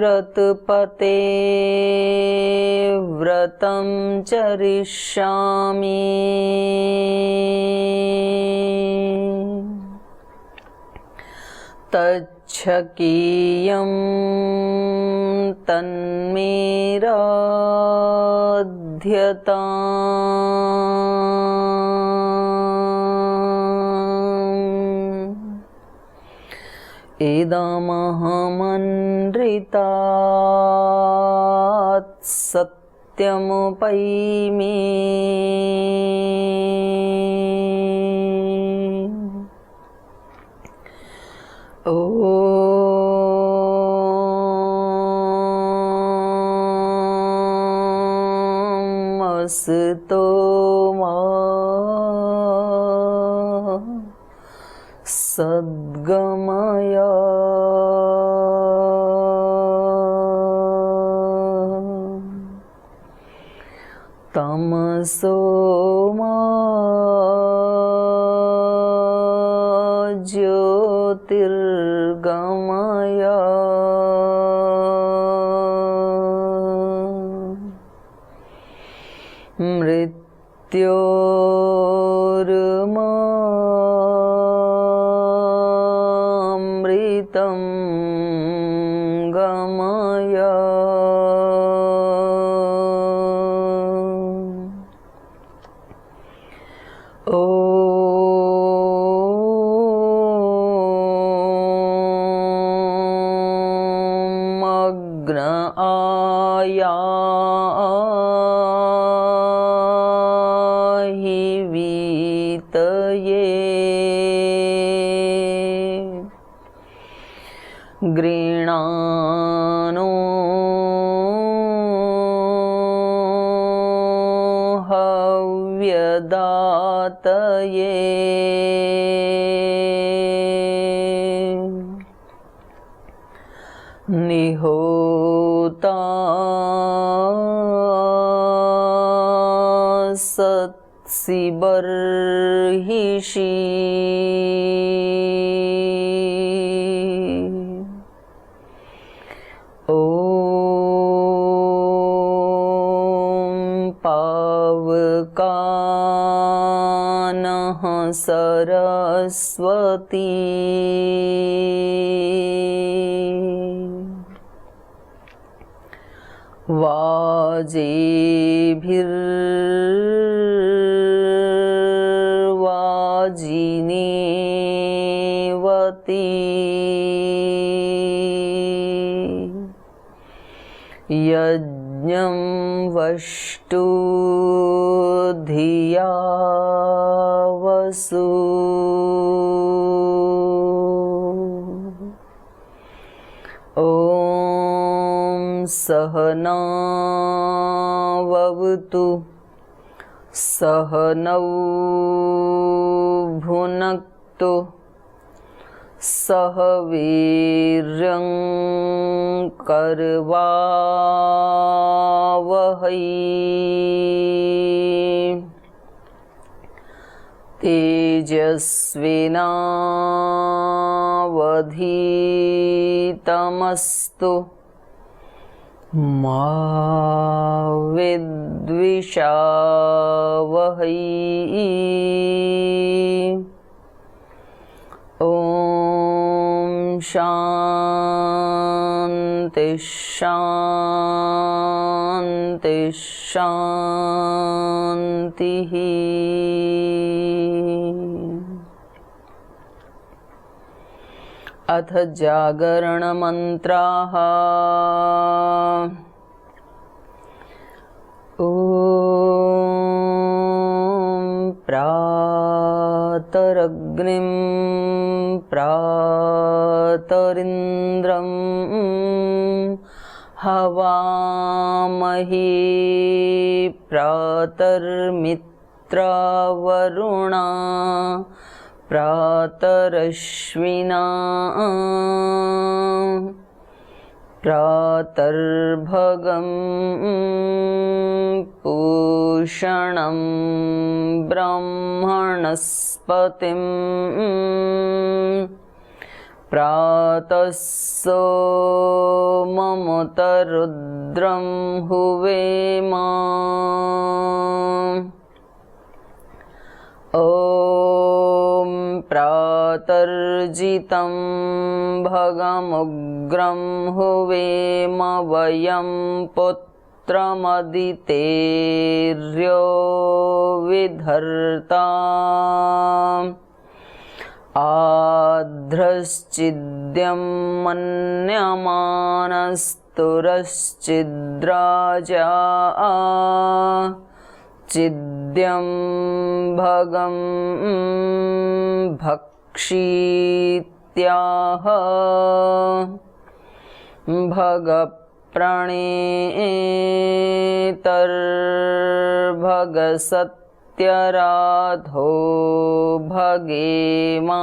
व्रतपते व्रतं चरिष्यामि तच्छकीयं तन्मेराध्यताम् इदमहमनृतात् सत्यमुपैमि अस्तु मा सद्गमय तमसो मा ज्योतिर्गमय मृत्योर्मामृतं गमय अग्न आयाहि वीतये गृणानो हव्यदातये निहोता सत्सि बर्हिषि ॐ पावकानः सरस्वती वाजिनीवती यज्ञं वष्टु धिया वसु सहना ववतु सहनौ भुनक्तु सह वीर्यं करवावहै तेजस्विनावधीतमस्तु मा विद्विषावहै ॐ शान्ति शान्ति शान्तिः। अथ जागरणमन्त्राः। ॐ प्रातरग्निं प्रातरिन्द्रं हवामहे प्रातर्मित्रावरुणा प्रातरश्विना प्रातर्भगं पूषणं ब्रह्मणस्पतिं प्रातः सोमो ममुत रुद्रं हुवेम ॐ प्रातर्जितं भगमुग्रं हुवेम वयं पुत्रमदितेर्यो विधर्ता आध्रश्चिद्यं मन्यमानस्तुरश्चिद्राजा चिद्यं भगं भक्षीत्याह भगप्रणेतर्भगसत्यराधो भगेमां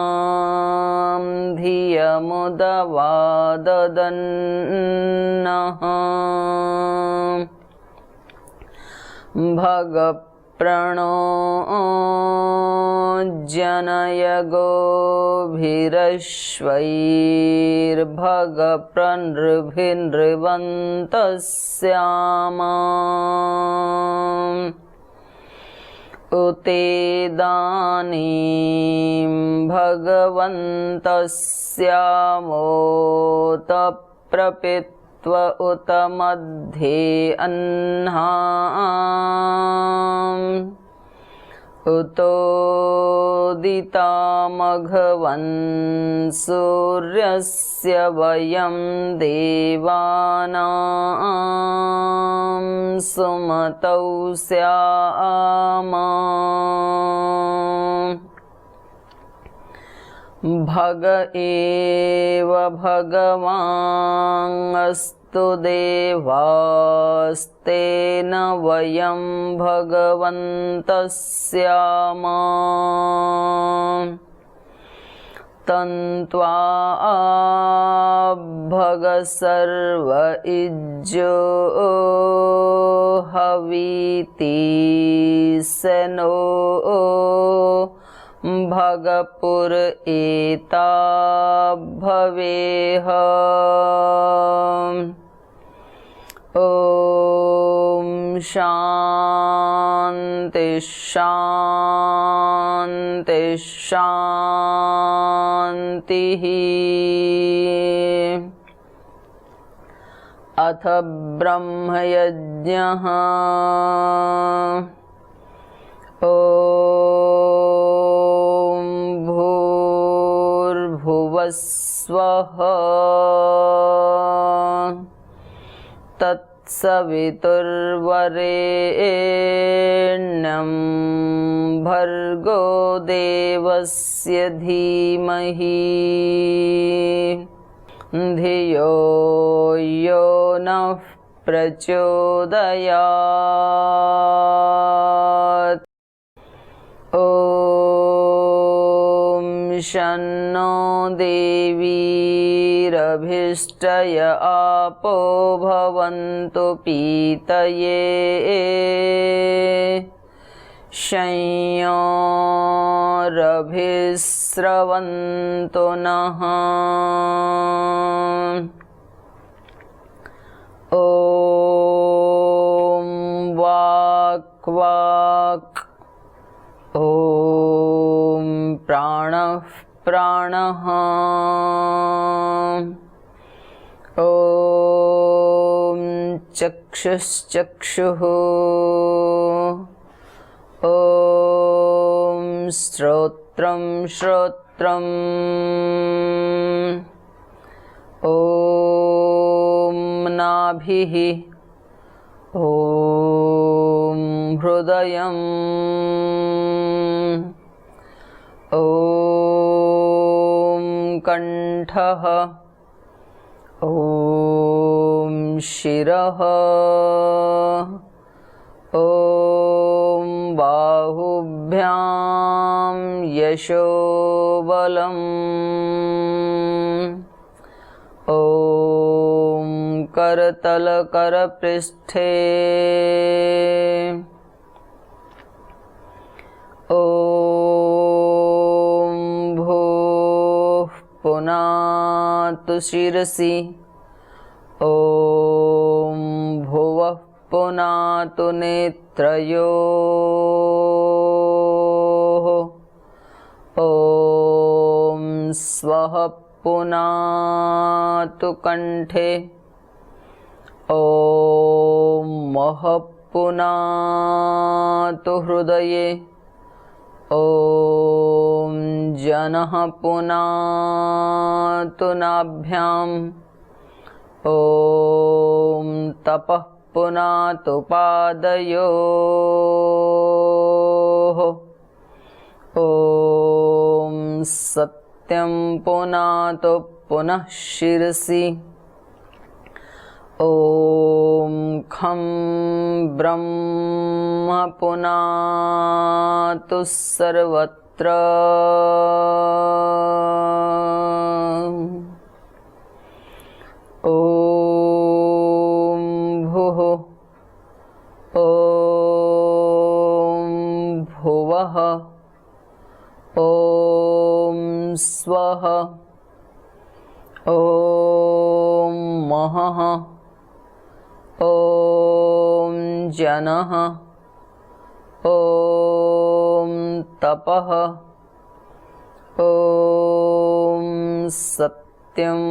धियमुदवाददन्नः भगप्रणो जनय गोभिरश्वैर्भगप्रनृभिर्नृवन्तस्यामा उतेदानीं भगवन्तस्यामोत प्रपित्व उत मध्ये अह्नाम् उतोदितामघवन् सूर्यस्य वयं देवानां सुमतौ स्याम भग एव भगवाङ्गस्तु देवास्तेन वयं भगवन्तस्याम तन्त्वा भग सर्व इज्जो हवीति सनो भगपुर एता भवेह ॐ शान्ति शान्ति शान्तिः अथ ब्रह्मयज्ञः ॐ भूर्भुवस्वः तत्सवितुर्वरेण्यं भर्गो देवस्य धीमहि धियो यो नः प्रचोदयात् ॐ शन्नो देवीरभिष्टय आपो भवन्तु पीतये शंयोरभिस्रवन्तु नः ॐ वाक् वाक् ॐ प्राणः प्राणः ॐ चक्षुश्चक्षुः ॐ श्रोत्रं श्रोत्रम् ॐ नाभिः ॐ हृदयम् ॐ कण्ठः ॐ शिरः ॐ बाहुभ्यां यशोबलम् ॐ करतलकरपृष्ठे ॐ भूः पुनातु शिरसि ॐ भुवः पुनातु नेत्रयोः ॐ स्वः पुनातु कण्ठे ॐ महः पुनातु हृदये ॐ जनः पुनातु नाभ्याम् ॐ तपः पुनातु पादयोः ॐ सत्यं पुनातु पुनः शिरसि ॐ खं ब्रह्म पुनातु सर्वत्र ॐ भुः ॐ भुवः ॐ स्वः ॐ महः ॐ जनः ॐ तपः ॐ सत्यम्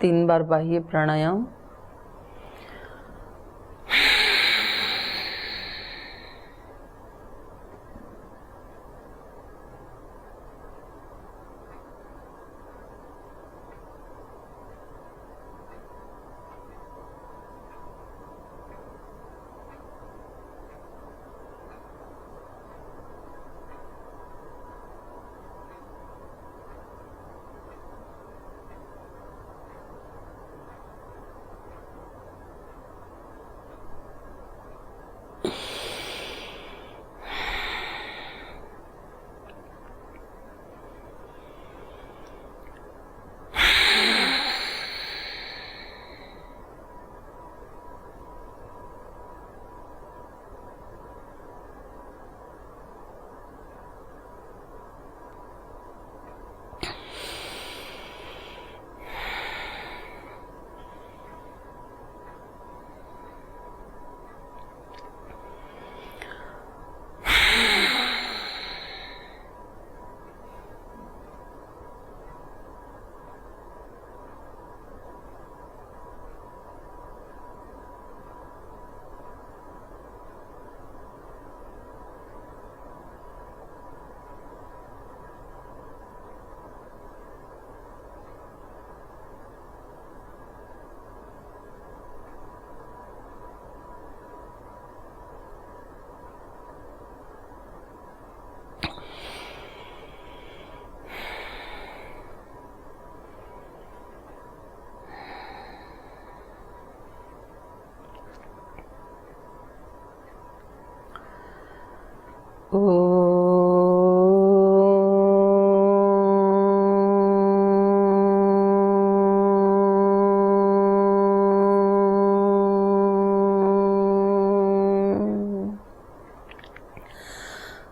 3 बार बाह्य प्राणायाम।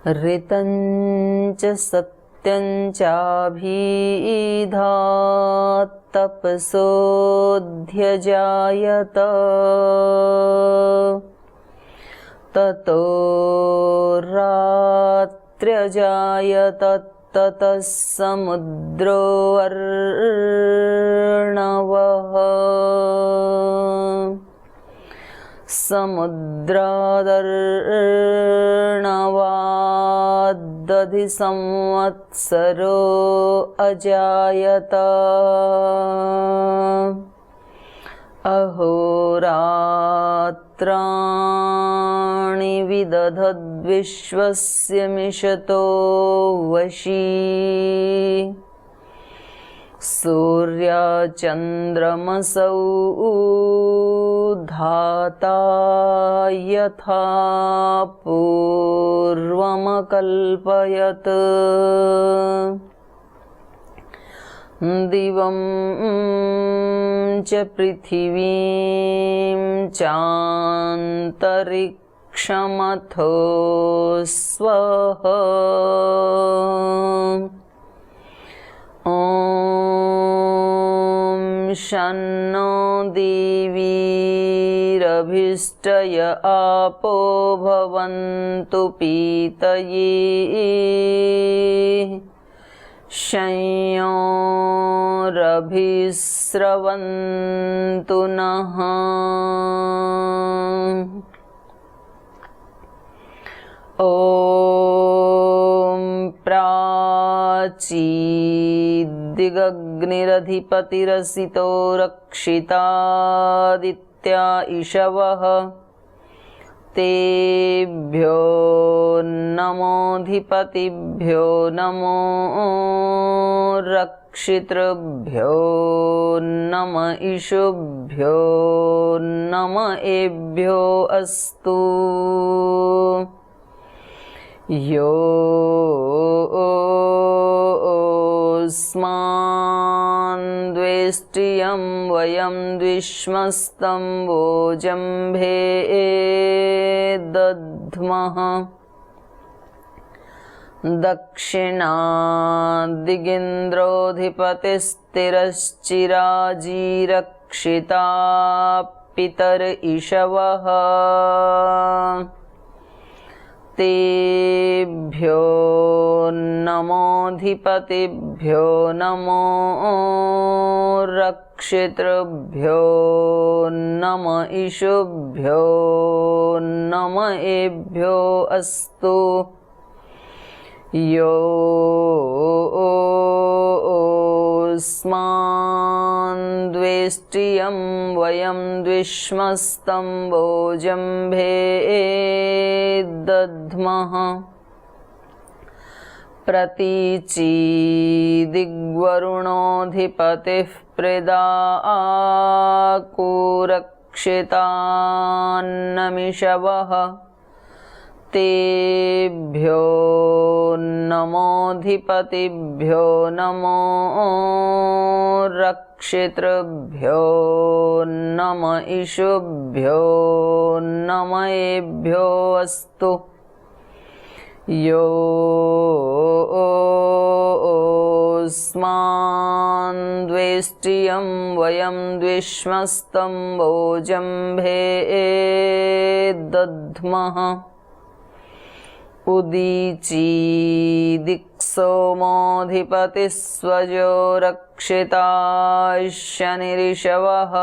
ऋतं च सत्यं चाभिधात् तपसोऽध्यजायत ततो रात्र्यजायत ततः समुद्रो अर्णवः समुद्रादर्णवादधि संवत्सरो अजायत अहोरात्राणि विदधद्विश्वस्य मिषतो वशी सूर्याचन्द्रमसौ धाता यथा पूर्वमकल्पयत् दिवं च पृथिवीं चान्तरिक्षं क्षमथो स्वः। ॐ शन्नो देवीरभिष्टय आपो भवन्तु पीतये संयोरभिस्रवन्तु नः। ॐ प्राचीदिगग्निरधिपतिरसितो रक्षितादित्या इषवः। तेभ्यो नमोऽधिपतिभ्यो नमो रक्षितृभ्यो नम इषुभ्यो नम एभ्यो अस्तु। योऽस्मान् द्वेष्टियं वयं द्विष्मस्तं वोजम्भे दद्मः। दक्षिणादिगिन्द्रोऽधिपतिस्थिरश्चिराजीरक्षिता पितर इषवः। तेभ्यो नमोऽधिपतिभ्यो नमो रक्षितृभ्यो नम इषुभ्यो नम एभ्यो अस्तु। योऽस्मान् द्वेष्टियं वयं द्विष्मस्तं वोजम्भे दद्मः। प्रतीचीदिग्वरुणोऽधिपतिः प्रेदाकुरक्षितान्नमिषवः। तेभ्यो नमोऽधिपतिभ्यो नमो रक्षितृभ्यो नम इषुभ्यो नम एभ्यो अस्तु। योऽस्मान् द्वेष्टियं वयं द्विष्मस्तं वोजम्भे दद्मः। उदीचीदिक्सोमोऽधिपतिः स्वजो रक्षिता शनिरिषवः।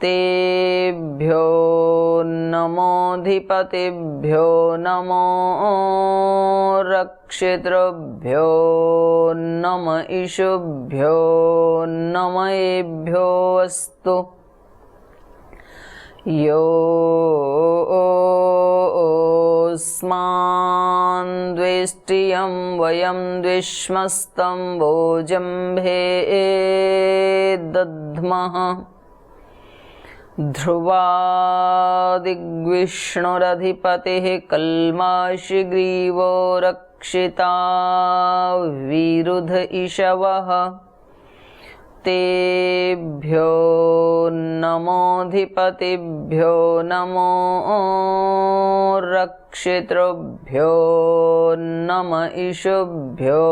तेभ्यो नमोऽधिपतिभ्यो नमो रक्षितृभ्यो नम इषुभ्यो नम एभ्यो अस्तु। योऽस्मान् द्वेष्टियं वयं द्विष्मस्तं वोजम्भे दद्मः। ध्रुवादिग्विष्णुरधिपतिः कल्माषिग्रीवो रक्षिता विरुध इषवः। तेभ्यो नमोऽधिपतिभ्यो नमो रक्षितृभ्यो नम इषुभ्यो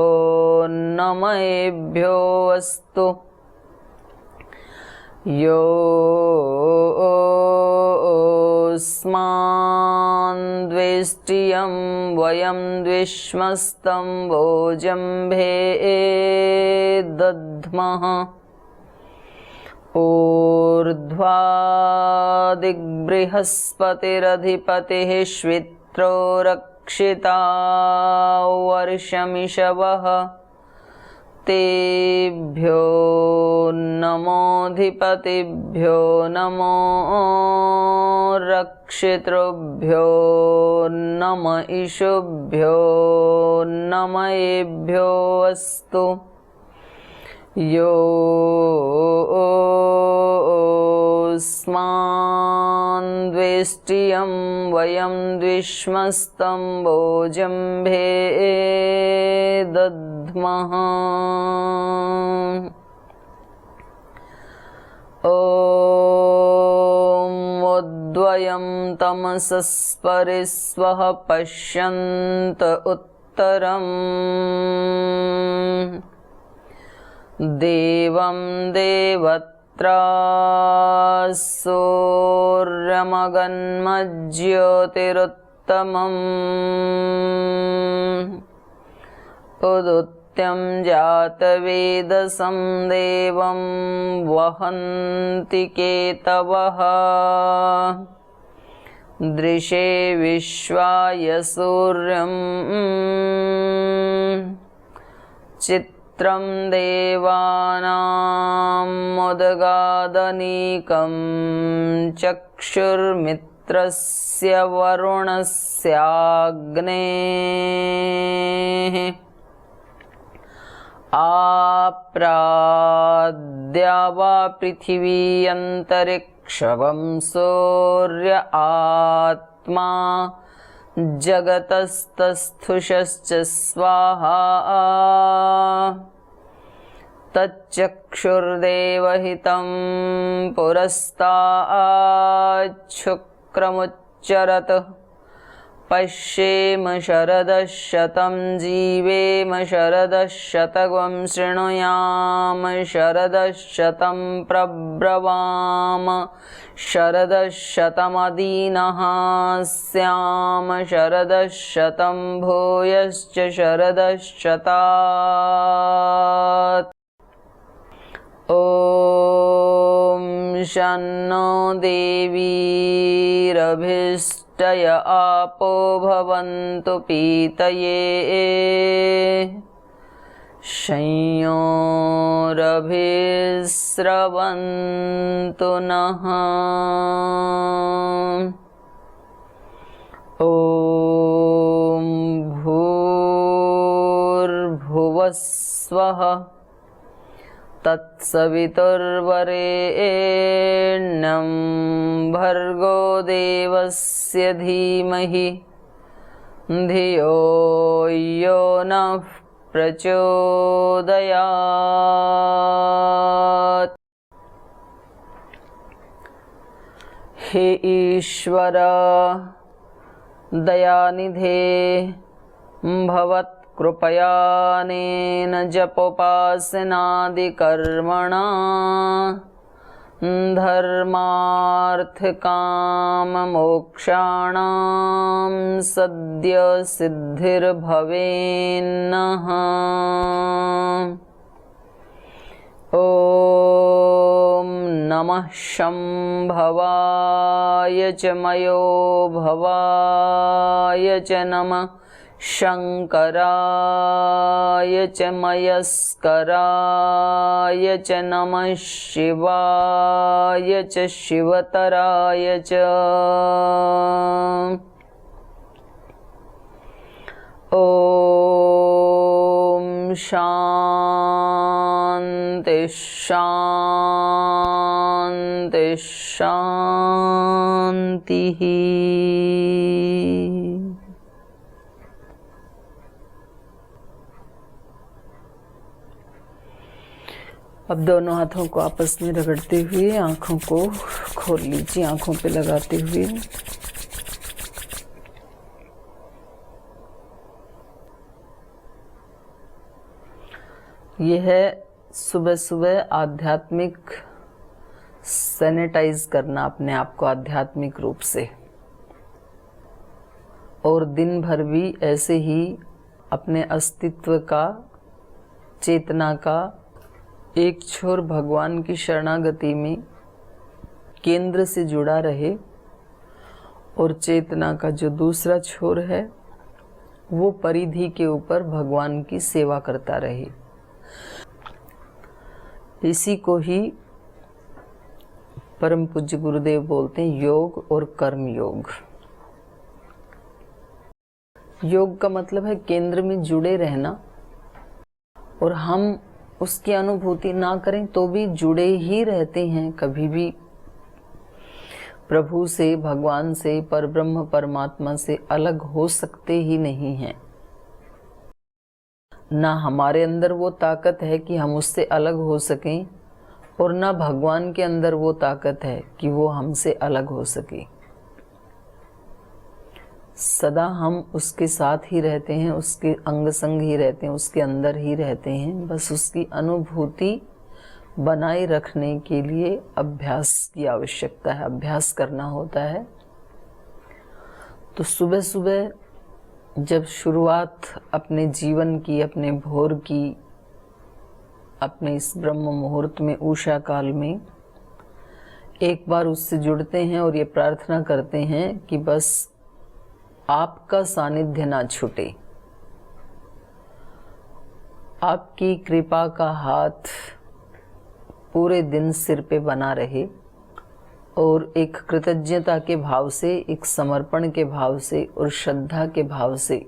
नम एभ्यो अस्तु। योऽस्मान् द्वेष्टियं वयं द्विष्मस्तं वोजम्भे दद्मः। ऊर्ध्वादिग्बृहस्पतिरधिपतिः श्वित्रो रक्षिता वर्षमिषवः। तेभ्यो नमोऽधिपतिभ्यो नमो रक्षितृभ्यो नम इषुभ्यो नम एभ्यो अस्तु। योऽस्मान् द्वेष्टियं वयं द्विष्मस्तं वोजम्भे दद्मः। ॐ सायं तमसस्परे स्वः पश्यन्त उत्तरम् देवं देवत्रा सूर्यमगन्मज्योतिरुत्तमम् उदुत्यं जातवेदसं देवं वहन्ति केतवः दृशे विश्वाय सूर्यं चित्रं देवानां मुदगादनीकं चक्षुर्मित्रस्य वरुणस्याग्नेः आप्राद्या वा पृथिवी अन्तरिक्षं सूर्य आत्मा जगतस्तस्थुषश्च स्वाहा तच्चक्षुर्देवहितं पुरस्ताच्छुक्रमुच्चरत् पश्येम शरदः शतं जीवेम शरदः शतम् शृणुयाम शरदः शतं प्रब्रवाम शरदः शतमदीनः स्याम शरदः शतं भूयश्च शरदः शतात् ॐ शन्नो देवीरभिष्टय आपो भवन्तु पीतये संयोरभिस्रवन्तु नः ॐ भूर्भुवस्वः तत्सवितुर्वरेण्यं भर्गो देवस्य धीमहि धियो यो नः प्रचोदयात्। हे ईश्वर दयानिधे भवत्कृपयानेन जपोपासनादिकर्मणा धर्मार्थकाममोक्षाणां सद्य सिद्धिर्भवेन्नः। ॐ नमः शम्भवाय च मयो भवाय च नमः शङ्कराय च मयस्कराय च नमः शिवाय च शिवतराय च। ॐ शान्ति शान्ति शान्तिः। अब दोनों हाथों को आपस में रगड़ते हुए आँखों को खोल लीजिए, आँखों पे लगाते हुए। यह है सुबह सुबह आध्यात्मिक सैनिटाइज करना अपने आप को आध्यात्मिक रूप से, और दिन भर भी ऐसे ही अपने अस्तित्व का, चेतना का एक छोर भगवान की शरणागति में केंद्र से जुड़ा रहे, और चेतना का जो दूसरा छोर है वो परिधि के ऊपर भगवान की सेवा करता रहे। इसी को ही परम पूज्य गुरुदेव बोलते हैं योग और कर्म योग। योग का मतलब है केंद्र में जुड़े रहना, और हम उसकी अनुभूति ना करें तो भी जुड़े ही रहते हैं, कभी भी प्रभु से, भगवान से, परब्रह्म परमात्मा से अलग हो सकते ही नहीं हैं। ना हमारे अंदर वो ताकत है कि हम उससे अलग हो सकें, और ना भगवान के अंदर वो ताकत है कि वो हमसे अलग हो सके। सदा हम उसके साथ ही रहते हैं, उसके अंग संग ही रहते हैं, उसके अंदर ही रहते हैं। बस उसकी अनुभूति बनाए रखने के लिए अभ्यास की आवश्यकता है, अभ्यास करना होता है। तो सुबह सुबह जब शुरुआत अपने जीवन की, अपने भोर की, अपने इस ब्रह्म मुहूर्त में, उषा काल में एक बार उससे जुड़ते हैं और ये प्रार्थना करते हैं कि बस आपका सानिध्य ना छूटे, आपकी कृपा का हाथ पूरे दिन सिर पे बना रहे, और एक कृतज्ञता के भाव से, एक समर्पण के भाव से और श्रद्धा के भाव से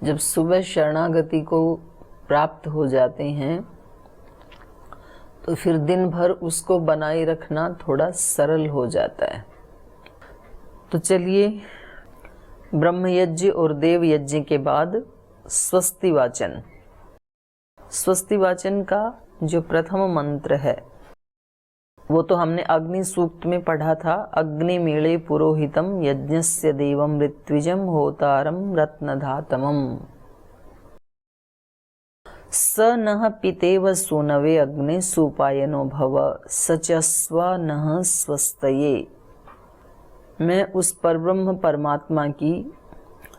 जब सुबह शरणागति को प्राप्त हो जाते हैं तो फिर दिन भर उसको बनाए रखना थोड़ा सरल हो जाता है। तो चलिए, ब्रह्म यज्ञ और देव यज्ञ के बाद स्वस्ति वाचन। स्वस्ति वाचन का जो प्रथम मंत्र है वो तो हमने अग्नि सूक्त में पढ़ा था। अग्नि मीळे पुरोहितम यज्ञस्य देवम ऋत्विजम होतारम रत्नधातमम स नः पितेव सूनवे अग्ने सुपायनो भव सचस्वा नः स्वस्तये। मैं उस परब्रह्म परमात्मा की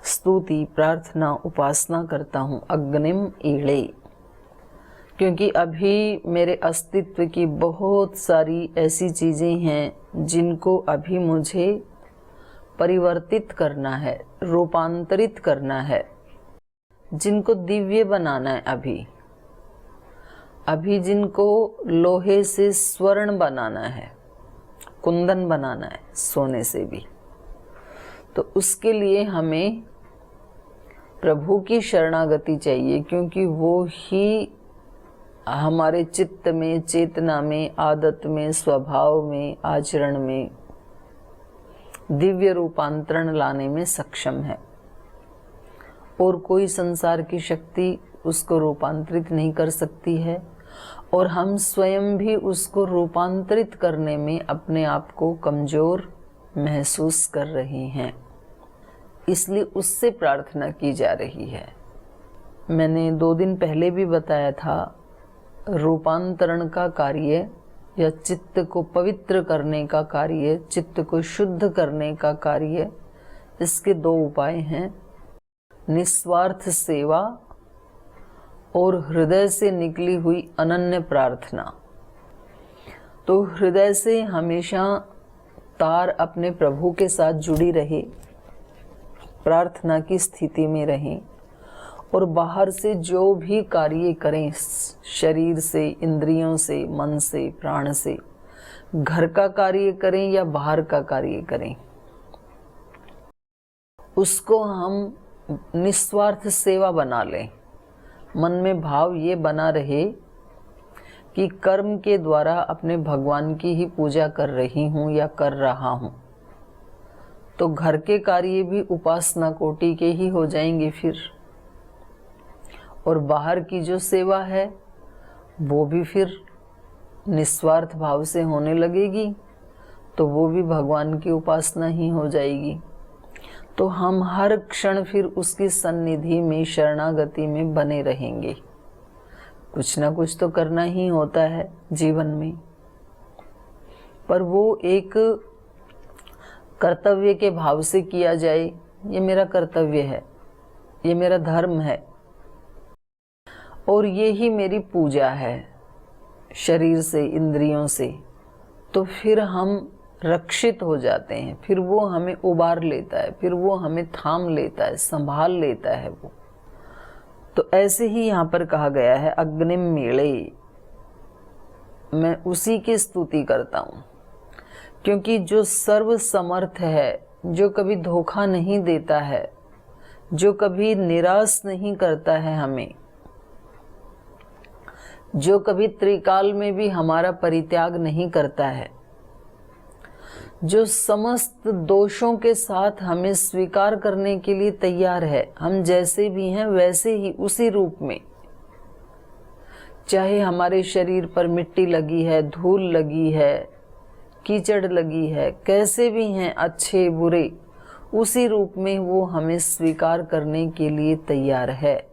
स्तुति, प्रार्थना, उपासना करता हूँ अग्निम ईळे, क्योंकि अभी मेरे अस्तित्व की बहुत सारी ऐसी चीज़ें हैं जिनको अभी मुझे परिवर्तित करना है, रूपांतरित करना है, जिनको दिव्य बनाना है। अभी जिनको लोहे से स्वर्ण बनाना है, कुंदन बनाना है, सोने से भी। तो उसके लिए हमें प्रभु की शरणागति चाहिए, क्योंकि वो ही हमारे चित्त में, चेतना में, आदत में, स्वभाव में, आचरण में दिव्य रूपांतरण लाने में सक्षम है, और कोई संसार की शक्ति उसको रूपांतरित नहीं कर सकती है, और हम स्वयं भी उसको रूपांतरित करने में अपने आप को कमजोर महसूस कर रहे हैं। इसलिए उससे प्रार्थना की जा रही है। मैंने 2 दिन पहले भी बताया था, रूपांतरण का कार्य या चित्त को पवित्र करने का कार्य, चित्त को शुद्ध करने का कार्य, इसके 2 उपाय हैं, निस्वार्थ सेवा और हृदय से निकली हुई अनन्य प्रार्थना। तो हृदय से हमेशा तार अपने प्रभु के साथ जुड़ी रहे, प्रार्थना की स्थिति में रहें, और बाहर से जो भी कार्य करें, शरीर से, इंद्रियों से, मन से, प्राण से, घर का कार्य करें या बाहर का कार्य करें, उसको हम निस्वार्थ सेवा बना लें। मन में भाव ये बना रहे कि कर्म के द्वारा अपने भगवान की ही पूजा कर रही हूँ या कर रहा हूँ, तो घर के कार्य भी उपासना कोटि के ही हो जाएंगे फिर, और बाहर की जो सेवा है वो भी फिर निस्वार्थ भाव से होने लगेगी, तो वो भी भगवान की उपासना ही हो जाएगी। तो हम हर क्षण फिर उसकी सन्निधि में, शरणागति में बने रहेंगे। कुछ ना कुछ तो करना ही होता है जीवन में, पर वो एक कर्तव्य के भाव से किया जाए, ये मेरा कर्तव्य है, ये मेरा धर्म है, और ये ही मेरी पूजा है शरीर से, इंद्रियों से, तो फिर हम रक्षित हो जाते हैं। फिर वो हमें उबार लेता है, फिर वो हमें थाम लेता है, संभाल लेता है वो। तो ऐसे ही यहाँ पर कहा गया है, अग्निम मीळे, मैं उसी की स्तुति करता हूँ, क्योंकि जो सर्व समर्थ है, जो कभी धोखा नहीं देता है, जो कभी निराश नहीं करता है हमें, जो कभी त्रिकाल में भी हमारा परित्याग नहीं करता है, जो समस्त दोषों के साथ हमें स्वीकार करने के लिए तैयार है, हम जैसे भी हैं वैसे ही, उसी रूप में, चाहे हमारे शरीर पर मिट्टी लगी है, धूल लगी है, कीचड़ लगी है, कैसे भी हैं, अच्छे बुरे, उसी रूप में वो हमें स्वीकार करने के लिए तैयार है।